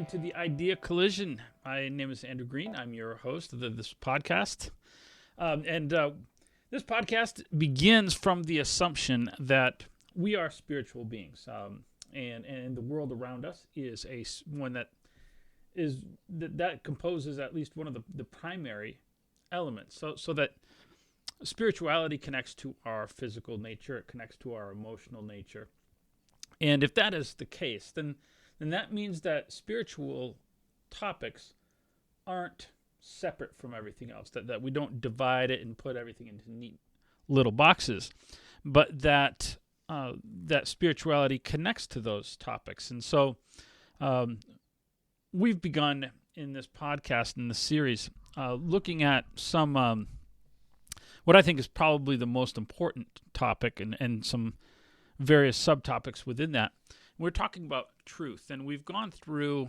to the Idea Collision. My name is Andrew Green. I'm your host of this podcast. This podcast begins from the assumption that we are spiritual beings, and the world around us is one that composes at least one of the primary elements. So that spirituality connects to our physical nature, it connects to our emotional nature, and if that is the case, then that means that spiritual topics aren't separate from everything else, that we don't divide it and put everything into neat little boxes, but that spirituality connects to those topics. And so we've begun in this podcast, in this series, looking at some, what I think is probably the most important topic and some various subtopics within that. We're talking about truth, and we've gone through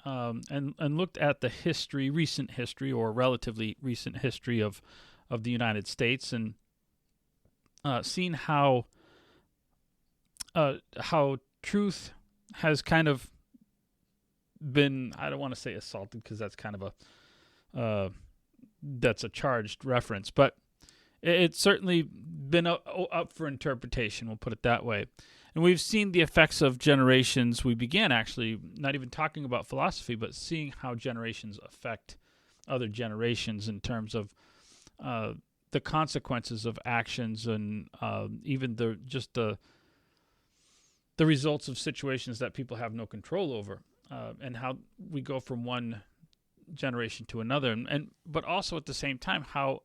and looked at the recent history, or relatively recent history of the United States, and seen how truth has kind of been, I don't want to say assaulted because that's kind of that's a charged reference, but it's certainly been up for interpretation, we'll put it that way. And we've seen the effects of generations. We began actually not even talking about philosophy, but seeing how generations affect other generations in terms of the consequences of actions, and even the results of situations that people have no control over, and how we go from one generation to another, but also at the same time how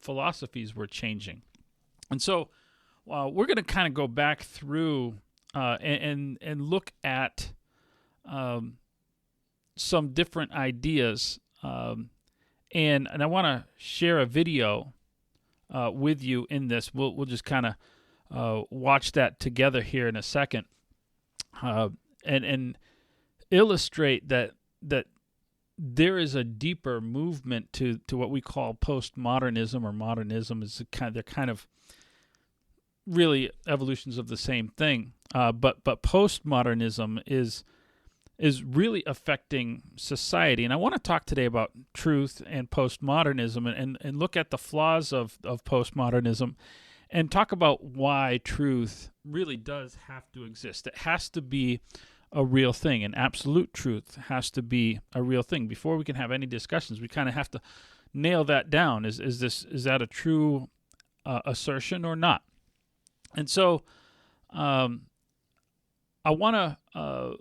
philosophies were changing. And so we're going to kind of go back through and look at some different ideas, and I want to share a video with you in this. We'll just kind of watch that together here in a second, and illustrate that there is a deeper movement to what we call postmodernism, or modernism. They're kind of really evolutions of the same thing, but postmodernism is really affecting society. And I want to talk today about truth and postmodernism, and look at the flaws of postmodernism, and talk about why truth really does have to exist. It has to be a real thing, and absolute truth has to be a real thing. Before we can have any discussions, we kind of have to nail that down. Is that a true assertion or not? And so I want to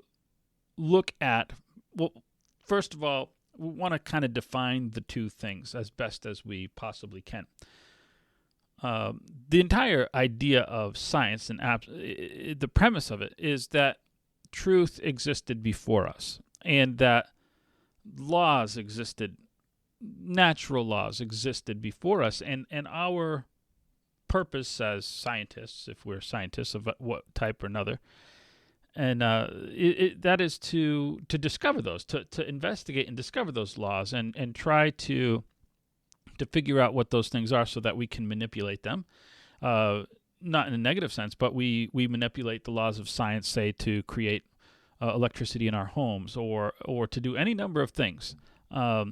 look at, well, first of all, we want to kind of define the two things as best as we possibly can. The entire idea of science and the premise of it is that truth existed before us, and that laws existed, natural laws existed before us, and our purpose as scientists, if we're scientists of what type or another, and that is to discover those, to investigate and discover those laws, and try to figure out what those things are, so that we can manipulate them, not in a negative sense, but we manipulate the laws of science, say, to create electricity in our homes, or to do any number of things, But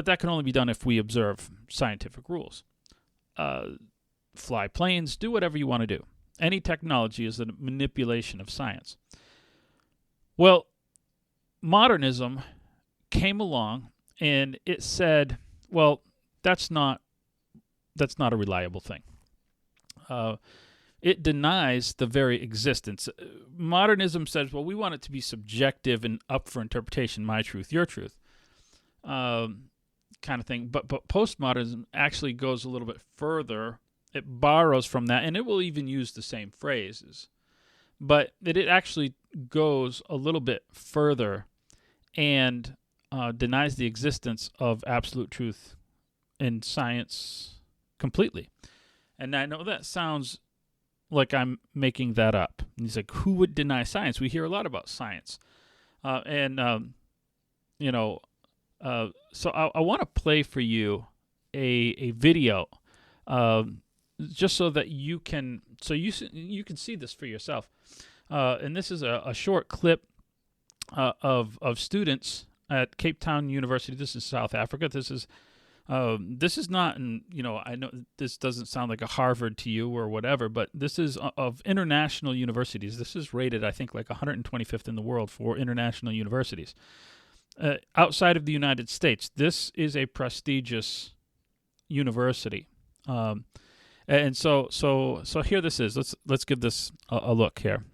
that can only be done if we observe scientific rules. Fly planes, do whatever you want to do. Any technology is a manipulation of science. Well, modernism came along, and it said, well, that's not a reliable thing. It denies the very existence. Modernism says, well, we want it to be subjective and up for interpretation, my truth, your truth, kind of thing. But postmodernism actually goes a little bit further. It borrows from that, and it will even use the same phrases. But it actually goes a little bit further and denies the existence of absolute truth in science completely. And I know that sounds like I'm making that up. And he's like, who would deny science? We hear a lot about science. So I want to play for you a video, just so that you can see this for yourself. And this is a short clip of students at Cape Town University. This is South Africa. This is not, and I know this doesn't sound like a Harvard to you or whatever, but this is of international universities. This is rated, I think, like 125th in the world for international universities. Outside of the United States, this is a prestigious university, and so here this is. Let's give this a look here.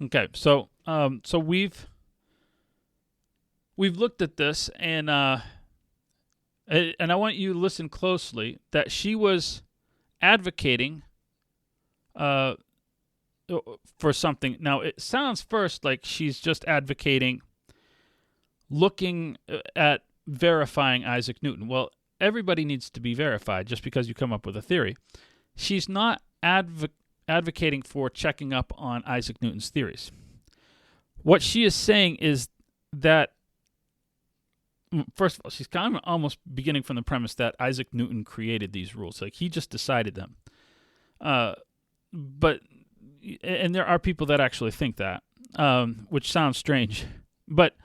Okay, so we've looked at this, and I want you to listen closely. That she was advocating uh, for something. Now, it sounds first like she's just advocating looking at verifying Isaac Newton. Well, everybody needs to be verified just because you come up with a theory. She's not advocating for checking up on Isaac Newton's theories. What she is saying is that, first of all, she's kind of almost beginning from the premise that Isaac Newton created these rules. Like, he just decided them. But and there are people that actually think that, which sounds strange. But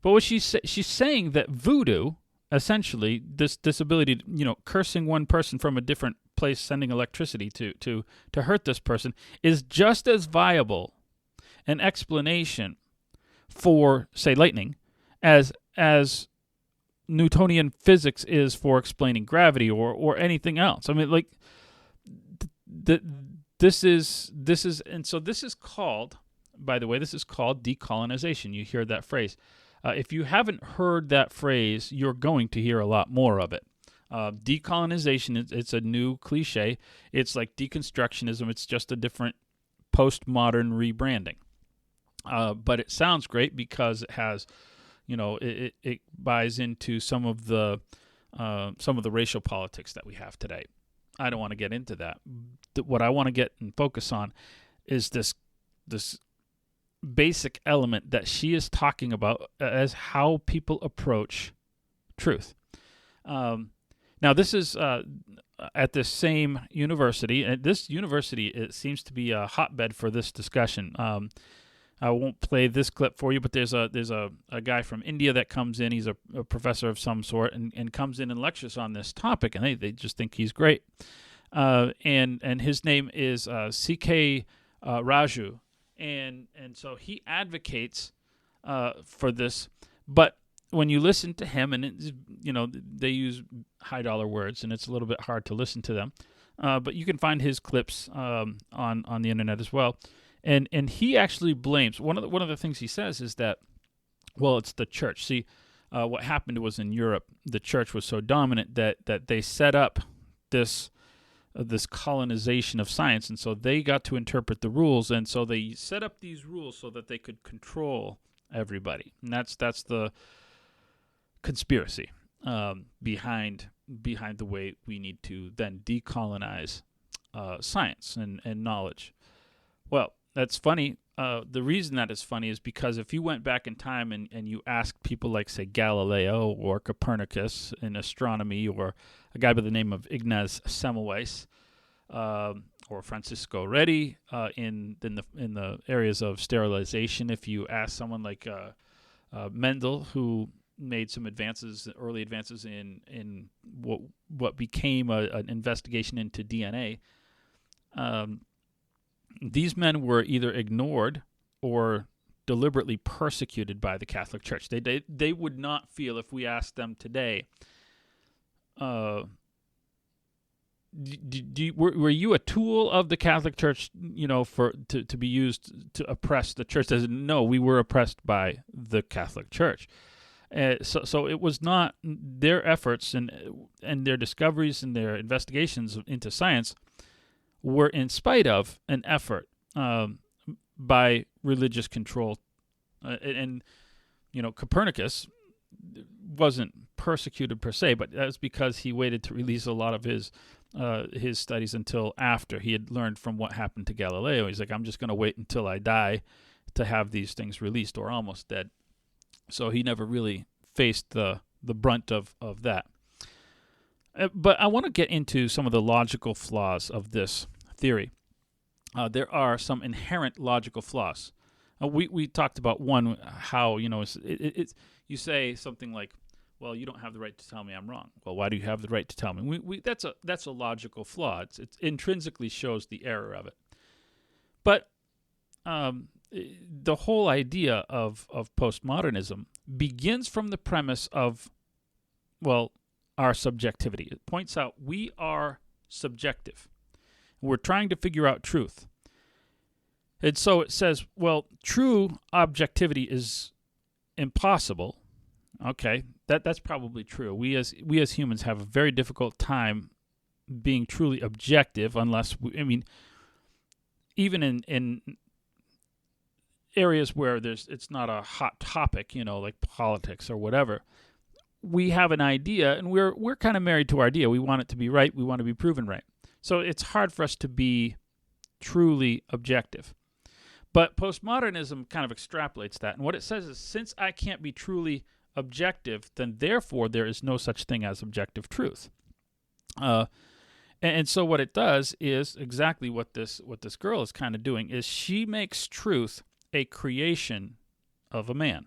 what she's saying that voodoo, essentially, this ability to, cursing one person from a different place, sending electricity to hurt this person, is just as viable an explanation for, say, lightning as Newtonian physics is for explaining gravity or anything else. I mean, like, this is and so this is called, by the way, this is called decolonization. You hear that phrase. If you haven't heard that phrase, you're going to hear a lot more of it. Decolonization, it's a new cliche. It's like deconstructionism. It's just a different postmodern rebranding. But it sounds great because it has, it buys into some of the racial politics that we have today. I don't want to get into that. What I want to get and focus on is this basic element that she is talking about as how people approach truth. Now, this is at this same university, and this university, it seems to be a hotbed for this discussion. I won't play this clip for you, but there's a guy from India that comes in. He's a professor of some sort, and comes in and lectures on this topic, and they just think he's great. And his name is C.K. Raju, and so he advocates for this. But when you listen to him, and they use high dollar words, and it's a little bit hard to listen to them. But you can find his clips on the internet as well. And he actually blames one of the things he says is that, well, it's the church. See, what happened was in Europe, the church was so dominant that they set up this colonization of science, and so they got to interpret the rules, and so they set up these rules so that they could control everybody, and that's the conspiracy behind the way we need to then decolonize science and knowledge. Well, that's funny. The reason that is funny is because if you went back in time and you asked people like, say, Galileo or Copernicus in astronomy, or a guy by the name of Ignaz Semmelweis, or Francisco Redi in the areas of sterilization, if you ask someone like Mendel, who made some early advances in what became an investigation into DNA, these men were either ignored or deliberately persecuted by the Catholic Church. They would not feel, if we asked them today, were you a tool of the Catholic Church, to be used to oppress the church? No, we were oppressed by the Catholic Church. So it was not their efforts and their discoveries and their investigations into science were in spite of an effort by religious control. And Copernicus wasn't persecuted per se, but that's because he waited to release a lot of his studies until after he had learned from what happened to Galileo. He's like, I'm just going to wait until I die to have these things released, or almost dead. So he never really faced the brunt of that. But I want to get into some of the logical flaws of this theory. There are some inherent logical flaws. We talked about one, how it's you say something like, well, you don't have the right to tell me I'm wrong. Well, why do you have the right to tell me? That's a logical flaw. It intrinsically shows the error of it. But the whole idea of postmodernism begins from the premise of, well, our subjectivity. It points out we are subjective. We're trying to figure out truth. And so it says, well, true objectivity is impossible. Okay, that's probably true. We as humans have a very difficult time being truly objective unless even in areas where it's not a hot topic, like politics or whatever, we have an idea and we're kind of married to our idea. We want it to be right. We want to be proven right. So it's hard for us to be truly objective. But postmodernism kind of extrapolates that. And what it says is, since I can't be truly objective, then therefore there is no such thing as objective truth. And so what it does is exactly what this girl is kind of doing, is she makes truth a creation of a man.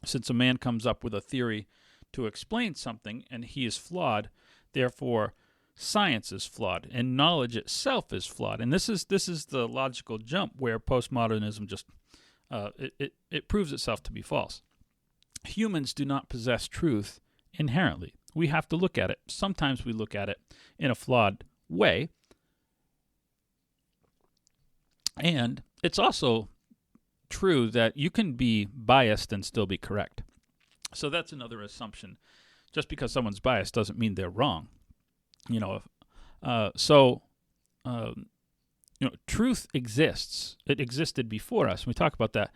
Since a man comes up with a theory to explain something and he is flawed, therefore science is flawed and knowledge itself is flawed. And this is the logical jump where postmodernism just it proves itself to be false. Humans do not possess truth inherently. We have to look at it. Sometimes we look at it in a flawed way. And it's also true that you can be biased and still be correct. So that's another assumption. Just because someone's biased doesn't mean they're wrong. Truth exists. It existed before us. We talk about that.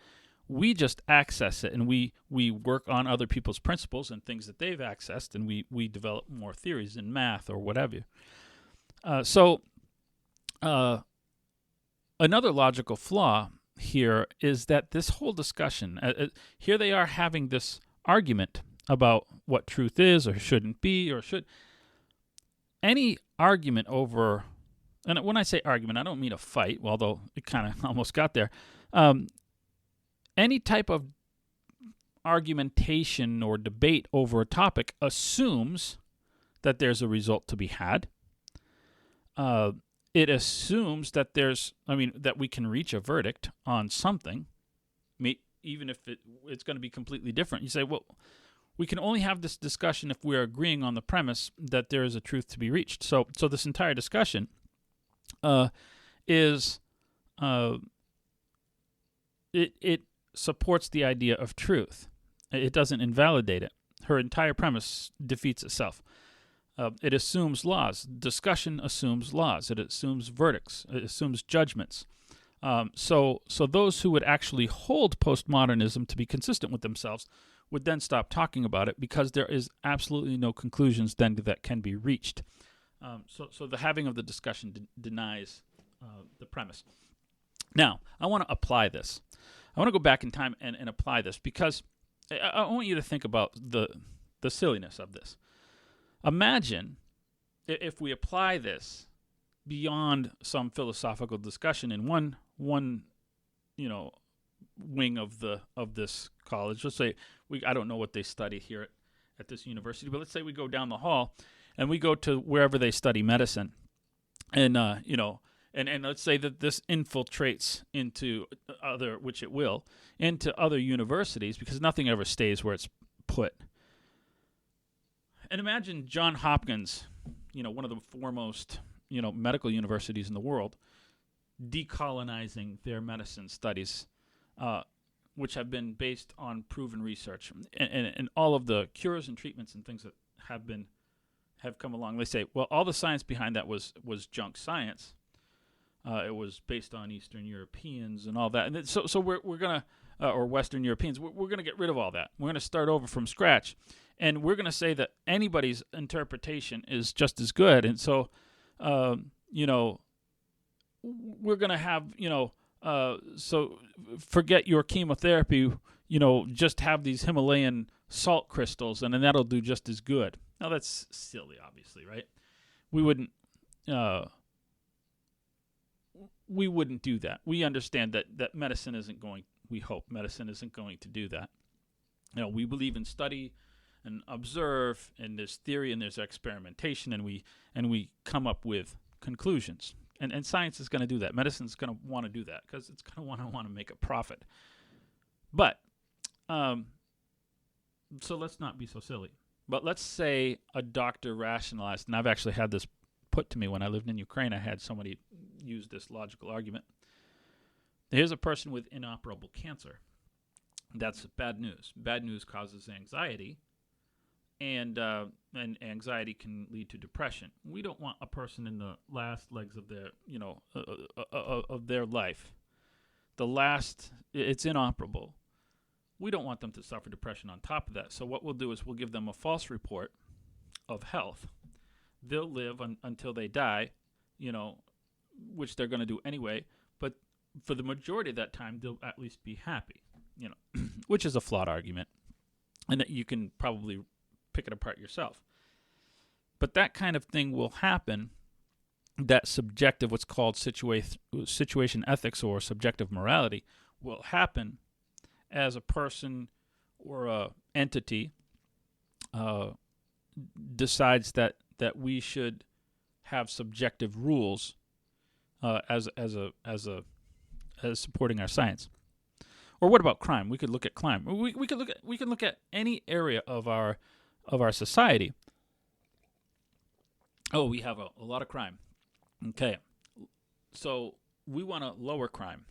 We just access it, and we work on other people's principles and things that they've accessed, and we develop more theories in math or whatever. Another logical flaw here is that this whole discussion, here they are having this argument about what truth is or shouldn't be or should. Any argument over, and when I say argument, I don't mean a fight, although it kind of almost got there. Any type of argumentation or debate over a topic assumes that there's a result to be had. It assumes that that we can reach a verdict on something, even if it's going to be completely different. You say, well, we can only have this discussion if we're agreeing on the premise that there is a truth to be reached. So this entire discussion is it supports the idea of truth. It doesn't invalidate it. Her entire premise defeats itself. It assumes laws. Discussion assumes laws. It assumes verdicts. It assumes judgments. So those who would actually hold postmodernism to be consistent with themselves would then stop talking about it, because there is absolutely no conclusions then that can be reached. So the having of the discussion denies the premise. Now, I want to apply this. I want to go back in time and apply this, because I want you to think about the silliness of this. Imagine if we apply this beyond some philosophical discussion in one wing of this college. Let's say I don't know what they study here at this university, but let's say we go down the hall and we go to wherever they study medicine, and and let's say that this infiltrates into which it will, into other universities, because nothing ever stays where it's put. And imagine John Hopkins, one of the foremost, medical universities in the world, decolonizing their medicine studies, which have been based on proven research, and all of the cures and treatments and things that have come along. They say, well, all the science behind that was junk science. It was based on Eastern Europeans and all that, and so we're gonna or Western Europeans. We're gonna get rid of all that. We're gonna start over from scratch, and we're gonna say that anybody's interpretation is just as good. And so, we're gonna have so forget your chemotherapy. Just have these Himalayan salt crystals, and then that'll do just as good. Now that's silly, obviously, right? We wouldn't do that. We understand that medicine isn't going. We hope medicine isn't going to do that. We believe in study and observe, and there's theory and there's experimentation, and we come up with conclusions. And science is going to do that. Medicine's going to want to do that because it's going to want to make a profit. But so let's not be so silly. But let's say a doctor rationalized, and I've actually had this put to me when I lived in Ukraine. I had somebody use this logical argument. Here's a person with inoperable cancer. That's bad news. Bad news causes anxiety, and anxiety can lead to depression. We don't want a person in the last legs of their, of their life. It's inoperable. We don't want them to suffer depression on top of that. So what we'll do is we'll give them a false report of health. They'll live until they die, which they're going to do anyway. But for the majority of that time, they'll at least be happy, which is a flawed argument, and that you can probably pick it apart yourself. But that kind of thing will happen. That subjective, what's called situation ethics or subjective morality, will happen as a person or a entity decides that we should have subjective rules as supporting our science. Or what about crime? We could look at crime. We can look at any area of our society. Oh, we have a lot of crime. Okay, so we want to lower crime,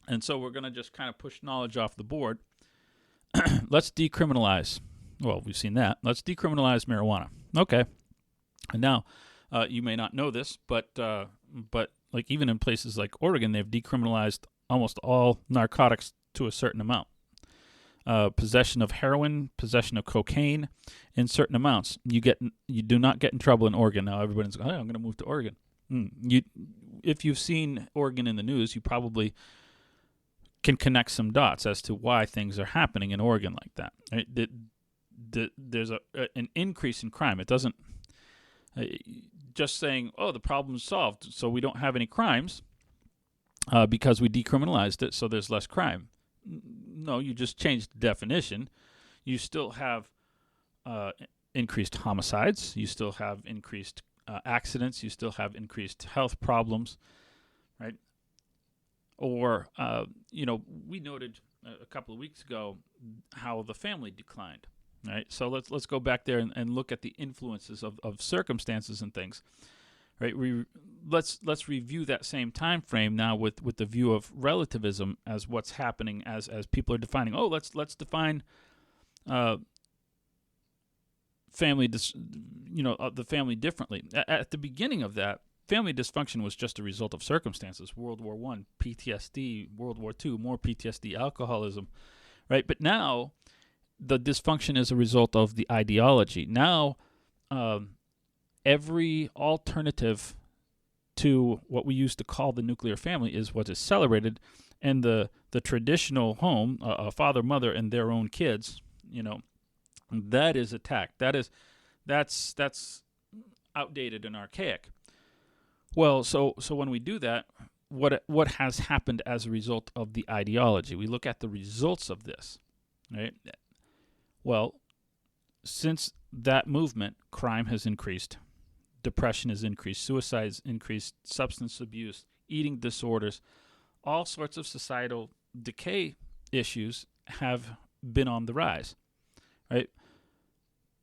and so we're going to just kind of push knowledge off the board. Let's decriminalize. Well, we've seen that. Let's decriminalize marijuana. Okay, and now you may not know this, but like even in places like Oregon, they've decriminalized almost all narcotics to a certain amount. Possession of heroin, possession of cocaine, in certain amounts, you do not get in trouble in Oregon. Now everybody's going, hey, I'm going to move to Oregon. If you've seen Oregon in the news, you probably can connect some dots as to why things are happening in Oregon like that. Right? There's an increase in crime. It doesn't just saying, oh, the problem's solved, so we don't have any crimes because we decriminalized it, so there's less crime. No, you just changed the definition. You still have increased homicides. You still have increased accidents. You still have increased health problems, right? Or, we noted a couple of weeks ago how the family declined, right? So let's go back there and look at the influences of circumstances and things, right? Let's review that same time frame now with the view of relativism as what's happening as people are defining. Oh, let's define family, the family differently. At the beginning of that, family dysfunction was just a result of circumstances. World War I, PTSD, World War II, more PTSD, alcoholism, right? But now the dysfunction is a result of the ideology. Now every alternative to what we used to call the nuclear family is what is celebrated, and the traditional home, a father, mother, and their own kids, that is attacked. That's outdated and archaic. Well, so when we do that, what has happened as a result of the ideology? We look at the results of this, right? Well, since that movement, crime has increased, depression has increased, suicide has increased, substance abuse, eating disorders, all sorts of societal decay issues have been on the rise, right?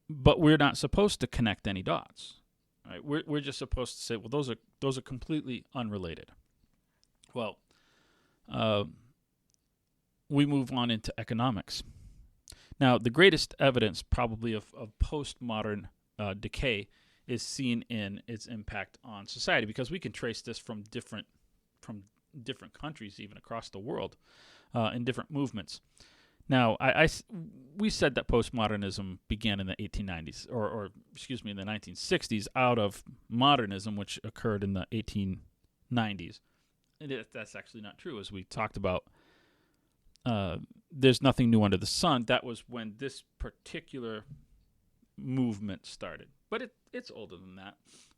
But we're not supposed to connect any dots, right? We're just supposed to say, well, those are completely unrelated. Well, we move on into economics. Now, the greatest evidence probably of postmodern decay is seen in its impact on society, because we can trace this from different countries, even across the world, in different movements. Now, we said that postmodernism began in the 1890s, or in the 1960s, out of modernism, which occurred in the 1890s. And that's actually not true, as we talked about. There's nothing new under the sun. That was when this particular movement started. But it's older than that.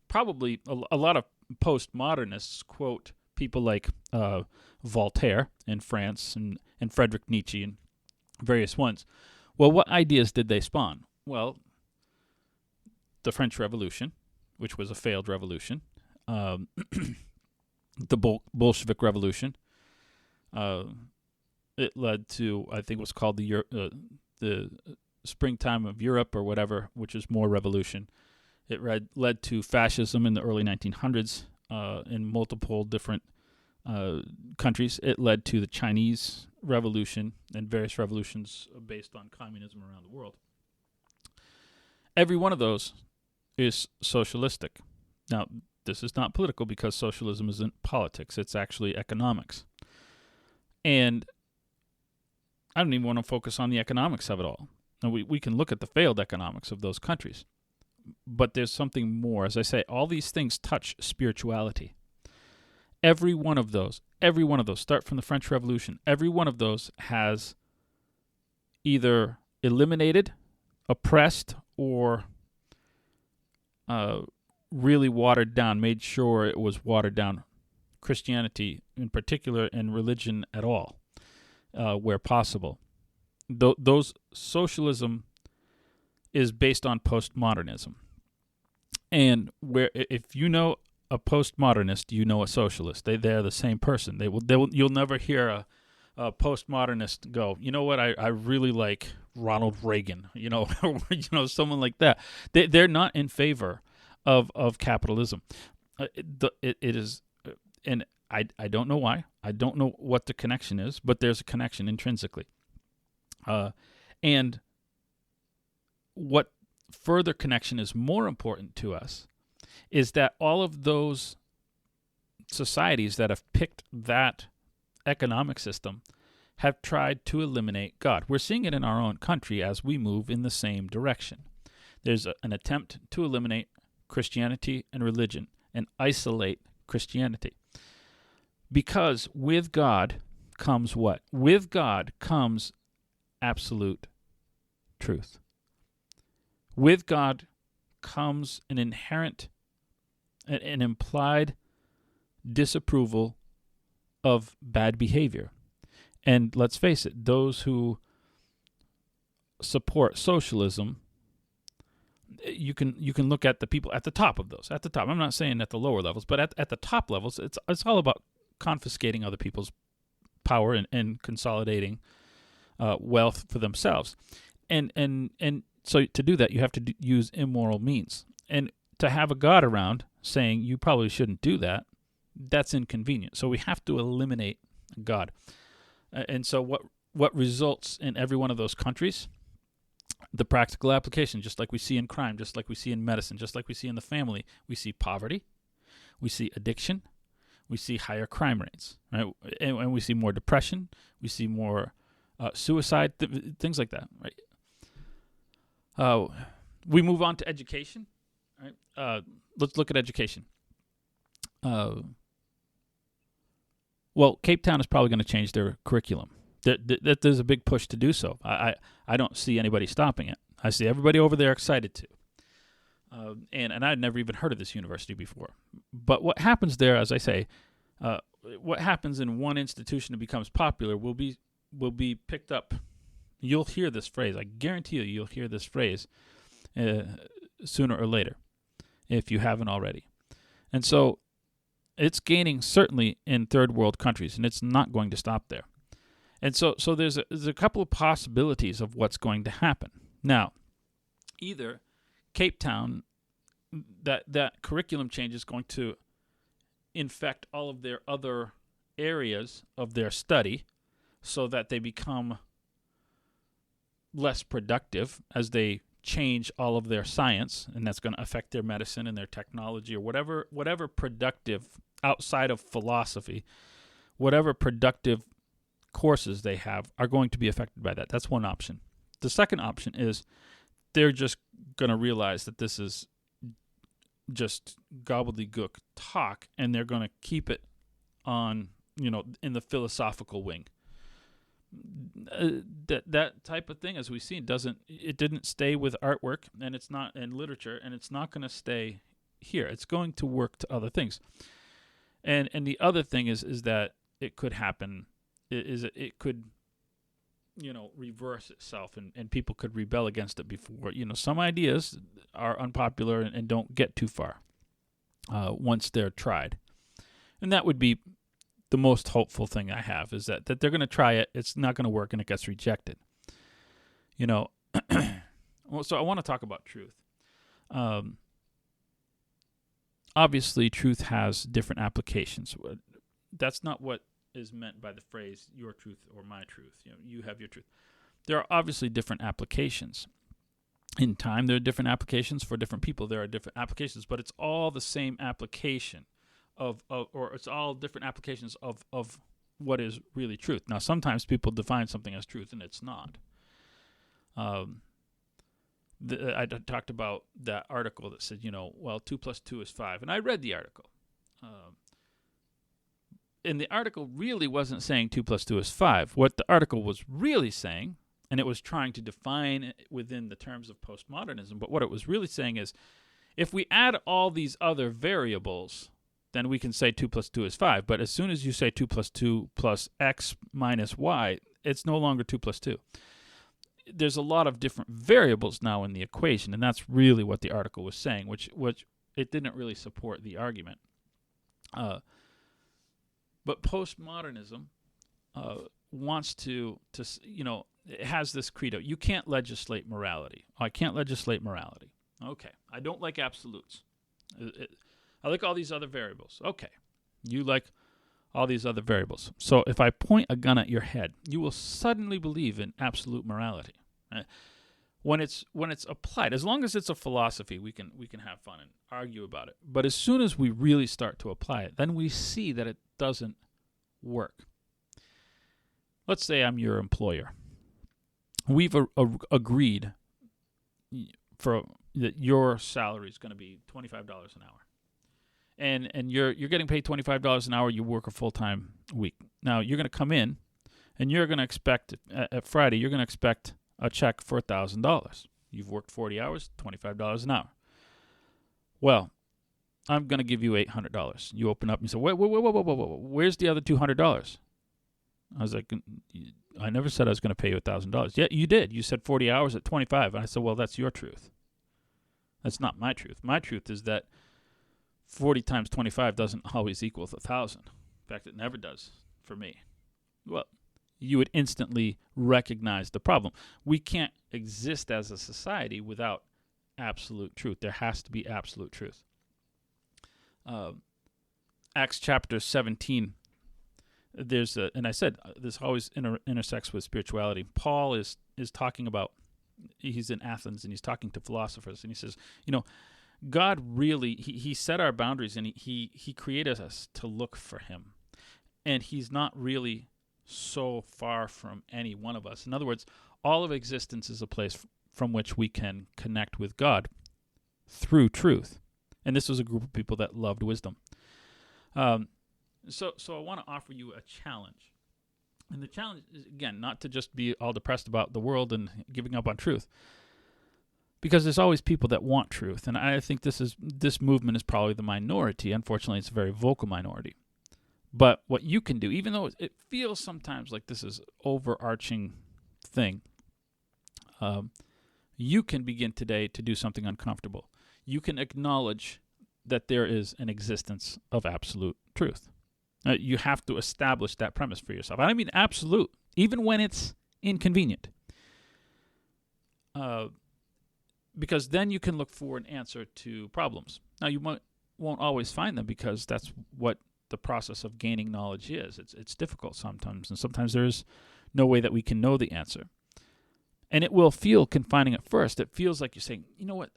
Probably a lot of postmodernists quote people like Voltaire in France and Friedrich Nietzsche and various ones. Well, what ideas did they spawn? Well, the French Revolution, which was a failed revolution, the Bolshevik Revolution. It led to, I think, what's called the springtime of Europe or whatever, which is more revolution. It led to fascism in the early 1900s in multiple different countries. It led to the Chinese Revolution and various revolutions based on communism around the world. Every one of those is socialistic. Now, this is not political because socialism isn't politics. It's actually economics. And I don't even want to focus on the economics of it all. Now, we can look at the failed economics of those countries. But there's something more. As I say, all these things touch spirituality. Every one of those, every one of those, start from the French Revolution, every one of those has either eliminated, oppressed, or really watered down, made sure it was watered down, Christianity in particular and religion at all, where possible. Those socialism is based on postmodernism. And where if you know a postmodernist, you know a socialist. They're the same person. You'll never hear a postmodernist go, you know what, I really like Ronald Reagan, or, someone like that. They're not in favor of capitalism. It is, and I don't know why. I don't know what the connection is, but there's a connection intrinsically. And what further connection is more important to us is that all of those societies that have picked that economic system have tried to eliminate God. We're seeing it in our own country as we move in the same direction. There's an attempt to eliminate Christianity and religion and isolate Christianity. Because with God comes what? With God comes absolute truth. With God comes an inherent, an implied disapproval of bad behavior. And let's face it, those who support socialism, you can look at the people at the top of those. At the top, I'm not saying at the lower levels, but at the top levels, it's all about confiscating other people's power and consolidating wealth for themselves. And so to do that, you have to use immoral means. And to have a God around saying you probably shouldn't do that, that's inconvenient. So we have to eliminate God. And so what results in every one of those countries? The practical application, just like we see in crime, just like we see in medicine, just like we see in the family. We see poverty, we see addiction, we see higher crime rates, right? And we see more depression, we see more suicide, things like that, right? We move on to education, right? Let's look at education. Well, Cape Town is probably going to change their curriculum. There's a big push to do so. I don't see anybody stopping it. I see everybody over there excited to. And I'd never even heard of this university before. But what happens there, as I say, what happens in one institution that becomes popular will be picked up. You'll hear this phrase. I guarantee you'll hear this phrase sooner or later, if you haven't already. And so it's gaining certainly in third world countries, and it's not going to stop there. And so there's a couple of possibilities of what's going to happen. Now, either Cape Town, that curriculum change is going to infect all of their other areas of their study so that they become less productive as they change all of their science, and that's going to affect their medicine and their technology or whatever productive outside of philosophy, whatever productive courses they have are going to be affected by that. That's one option. The second option is they're just going to realize that this is just gobbledygook talk, and they're going to keep it on, in the philosophical wing. That type of thing, as we see, it didn't stay with artwork, and it's not in literature, and it's not going to stay here. It's going to work to other things. And the other thing is that it could happen. It could, reverse itself, and people could rebel against it before. Some ideas are unpopular and don't get too far once they're tried. And that would be the most hopeful thing I have, is that they're going to try it, it's not going to work, and it gets rejected. So I want to talk about truth. Obviously, truth has different applications. That's not what is meant by the phrase your truth or my truth. You have your truth. There are obviously different applications. In time, there are different applications for different people. There are different applications, but it's all the same application or it's all different applications of what is really truth. Now, sometimes people define something as truth and it's not. I talked about that article that said, 2 + 2 is 5, and I read the article. And the article really wasn't saying 2 plus 2 is 5. What the article was really saying, and it was trying to define it within the terms of postmodernism, but what it was really saying is, if we add all these other variables, then we can say 2 plus 2 is 5. But as soon as you say 2 plus 2 plus x minus y, it's no longer 2 plus 2. There's a lot of different variables now in the equation, and that's really what the article was saying, which it didn't really support the argument. But postmodernism wants to it has this credo: you can't legislate morality. I can't legislate morality. Okay, I don't like absolutes. I like all these other variables. Okay, you like all these other variables. So if I point a gun at your head, you will suddenly believe in absolute morality. When it's applied, as long as it's a philosophy, we can have fun and argue about it. But as soon as we really start to apply it, then we see that it doesn't work. Let's say I'm your employer. We've agreed for that your salary is going to be $25 an hour, and you're getting paid $25 an hour. You work a full-time week. Now you're going to come in, and you're going to expect at Friday you're going to expect a check for $1,000. You've worked 40 hours, $25 an hour. Well, I'm going to give you $800. You open up and you say, whoa, where's the other $200? I was like, I never said I was going to pay you $1,000. Yeah, you did. You said 40 hours at 25. And I said, well, that's your truth. That's not my truth. My truth is that 40 times 25 doesn't always equal 1,000. In fact, it never does for me. Well, you would instantly recognize the problem. We can't exist as a society without absolute truth. There has to be absolute truth. Acts chapter 17, and I said this always intersects with spirituality. Paul is talking about, he's in Athens and he's talking to philosophers, and he says, God really, he set our boundaries, and he created us to look for him. And he's not really so far from any one of us. In other words, all of existence is a place from which we can connect with God through truth. And this was a group of people that loved wisdom. So I want to offer you a challenge. And the challenge is, again, not to just be all depressed about the world and giving up on truth, because there's always people that want truth. And I think this movement is probably the minority. Unfortunately, it's a very vocal minority. But what you can do, even though it feels sometimes like this is overarching thing, you can begin today to do something uncomfortable. You can acknowledge that there is an existence of absolute truth. You have to establish that premise for yourself. I mean absolute, even when it's inconvenient. Because then you can look for an answer to problems. Now, you won't always find them, because that's what the process of gaining knowledge is. It's difficult sometimes, and sometimes there's no way that we can know the answer. And it will feel confining at first. It feels like you're saying, you know what,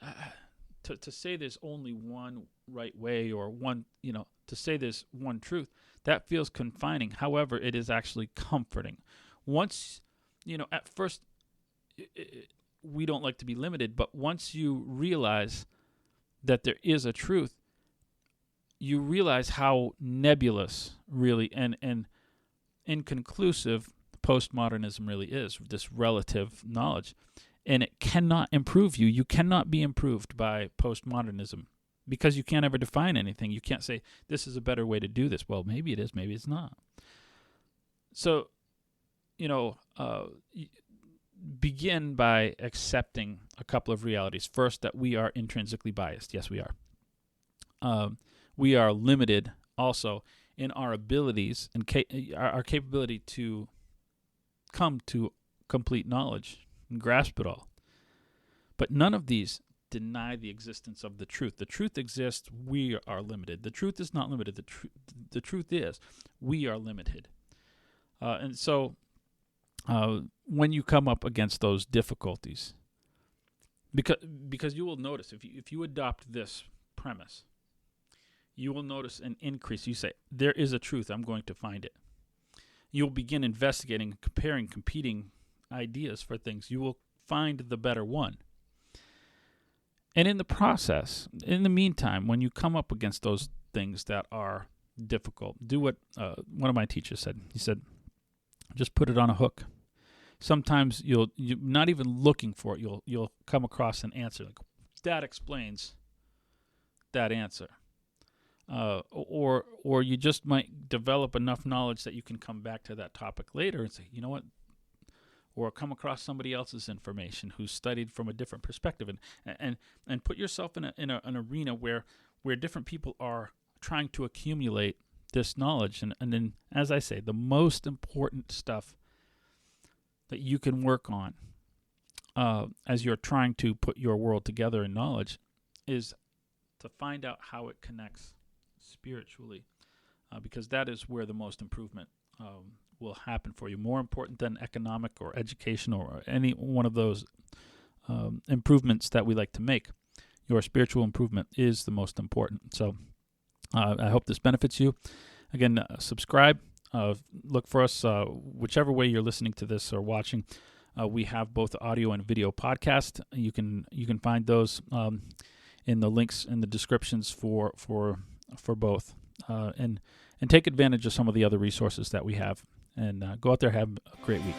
to say there's only one right way, or one, to say there's one truth, that feels confining. However, it is actually comforting. Once, at first, we don't like to be limited, but once you realize that there is a truth, you realize how nebulous, really, and inconclusive postmodernism really is, this relative knowledge. And it cannot improve you. You cannot be improved by postmodernism, because you can't ever define anything. You can't say, this is a better way to do this. Well, maybe it is, maybe it's not. So, begin by accepting a couple of realities. First, that we are intrinsically biased. Yes, we are. We are limited also in our abilities and our capability to come to complete knowledge and grasp it all. But none of these deny the existence of the truth. The truth exists. We are limited. The truth is not limited. The truth is we are limited. And so when you come up against those difficulties, because you will notice, if you adopt this premise, you will notice an increase. You say, there is a truth, I'm going to find it. You'll begin investigating, comparing, competing ideas for things. You will find the better one. And in the process, in the meantime, when you come up against those things that are difficult. Do what one of my teachers said. He said, just put it on a hook. Sometimes you're not even looking for it. You'll come across an answer like that explains that answer, or you just might develop enough knowledge that you can come back to that topic later and say, you know what, or come across somebody else's information who's studied from a different perspective, and put yourself in an arena where different people are trying to accumulate this knowledge, and then, as I say, the most important stuff that you can work on as you're trying to put your world together in knowledge is to find out how it connects spiritually, because that is where the most improvement will happen for you. More important than economic or education or any one of those improvements that we like to make. Your spiritual improvement is the most important. So I hope this benefits you. Again, subscribe. Look for us whichever way you're listening to this or watching. We have both audio and video podcast. You can find those in the links in the descriptions for both, and take advantage of some of the other resources that we have. And go out there, have a great week.